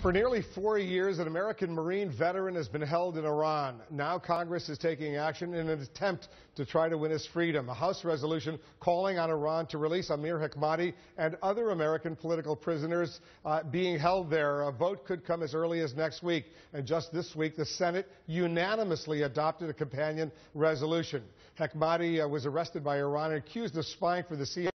For nearly 4 years, an American Marine veteran has been held in Iran. Now Congress is taking action in an attempt to try to win his freedom. A House resolution calling on Iran to release Amir Hekmati and other American political prisoners being held there. A vote could come as early as next week. And just this week, the Senate unanimously adopted a companion resolution. Hekmati was arrested by Iran and accused of spying for the CIA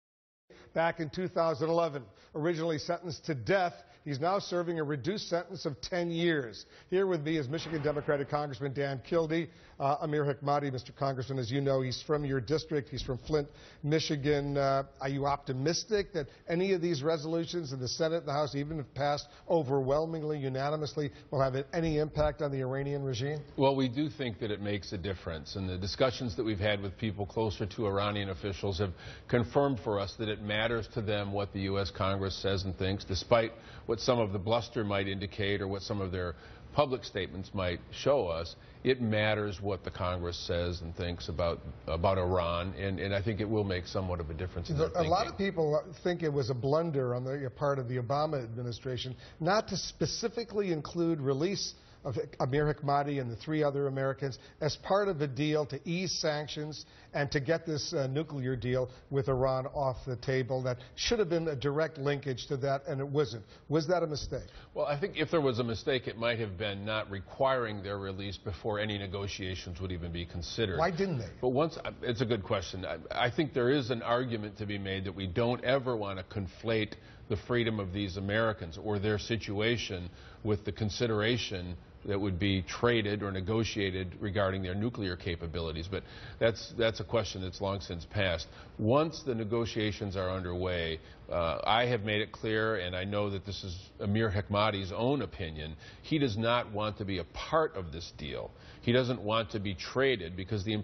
back in 2011. Originally sentenced to death, he's now serving a reduced sentence of 10 years. Here with me is Michigan Democratic Congressman Dan Kildee. Amir Hekmati, Mr. Congressman, as you know, he's from your district. He's from Flint, Michigan. Are you optimistic that any of these resolutions in the Senate and the House, even if passed overwhelmingly, unanimously, will have any impact on the Iranian regime? Well, we do think that it makes a difference. And the discussions that we've had with people closer to Iranian officials have confirmed for us that it matters to them what the U.S. Congress says and thinks, despite what some of the bluster might indicate or what some of their public statements might show us. It matters what the Congress says and thinks about Iran, and I think it will make somewhat of a difference in their thinking. A lot of people think it was a blunder on the part of the Obama administration not to specifically include release of Amir Hekmati and the 3 other Americans as part of a deal to ease sanctions and to get this nuclear deal with Iran off the table. That should have been a direct linkage to that, and it wasn't. Was that a mistake? Well, I think if there was a mistake, it might have been not requiring their release before any negotiations would even be considered. Why didn't they? But it's a good question. I think there is an argument to be made that we don't ever want to conflate the freedom of these Americans or their situation with the consideration that would be traded or negotiated regarding their nuclear capabilities. But that's a question that's long since passed. Once the negotiations are underway, I have made it clear, and I know that this is Amir Hekmati's own opinion, he does not want to be a part of this deal. He doesn't want to be traded because the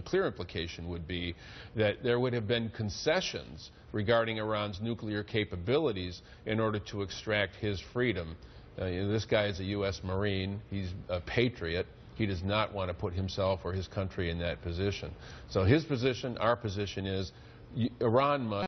clear implication would be that there would have been concessions regarding Iran's nuclear capabilities in order to extract his freedom. This guy is a U.S. Marine. He's a patriot. He does not want to put himself or his country in that position. So his position, our position is Iran must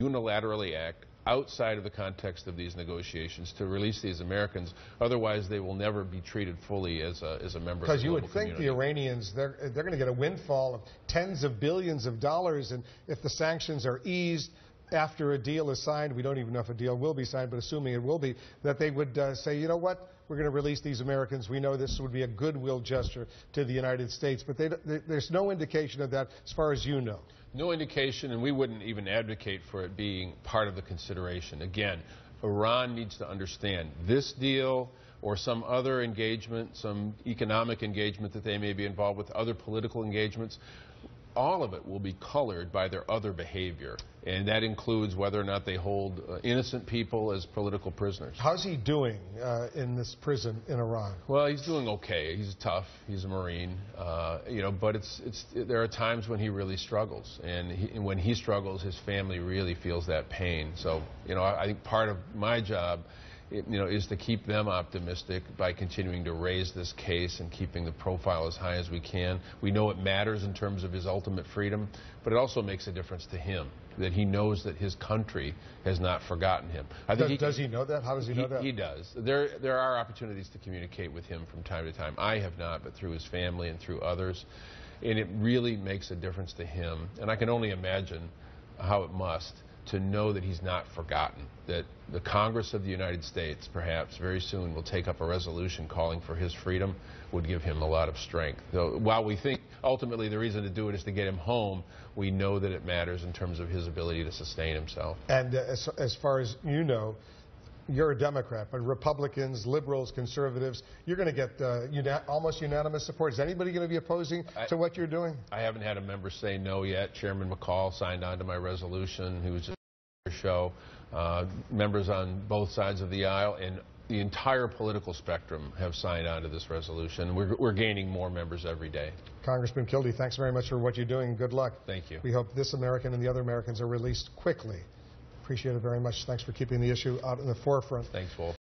unilaterally act outside of the context of these negotiations to release these Americans. Otherwise, they will never be treated fully as a member of the global community. Because you would think the Iranians, they're going to get a windfall of tens of billions of dollars, and if the sanctions are eased after a deal is signed, we don't even know if a deal will be signed, but assuming it will be, that they would say, you know what, we're going to release these Americans. We know this would be a goodwill gesture to the United States, but there's no indication of that as far as you know. No indication, and we wouldn't even advocate for it being part of the consideration. Again, Iran needs to understand this deal or some other engagement, some economic engagement that they may be involved with, other political engagements. All of it will be colored by their other behavior, and that includes whether or not they hold innocent people as political prisoners. How's he doing in this prison in Iran? Well, he's doing okay. He's tough. He's a Marine, but there are times when he really struggles, and when he struggles, his family really feels that pain. So, I think part of my job is to keep them optimistic by continuing to raise this case and keeping the profile as high as we can. We know it matters in terms of his ultimate freedom, but it also makes a difference to him that he knows that his country has not forgotten him. Does he know that? How does he know that? He does. There are opportunities to communicate with him from time to time. I have not, but through his family and through others. And it really makes a difference to him. And I can only imagine how it must to know that he's not forgotten, that the Congress of the United States perhaps very soon will take up a resolution calling for his freedom would give him a lot of strength. So while we think ultimately the reason to do it is to get him home, we know that it matters in terms of his ability to sustain himself. And as far as you know, you're a Democrat, but Republicans, liberals, conservatives, you're going to get almost unanimous support. Is anybody going to be opposing to what you're doing? I haven't had a member say no yet. Chairman McCall signed on to my resolution. He was just on your show. Members on both sides of the aisle and the entire political spectrum have signed on to this resolution. We're gaining more members every day. Congressman Kildee, thanks very much for what you're doing. Good luck. Thank you. We hope this American and the other Americans are released quickly. Appreciate it very much. Thanks for keeping the issue out in the forefront. Thanks, Wolf.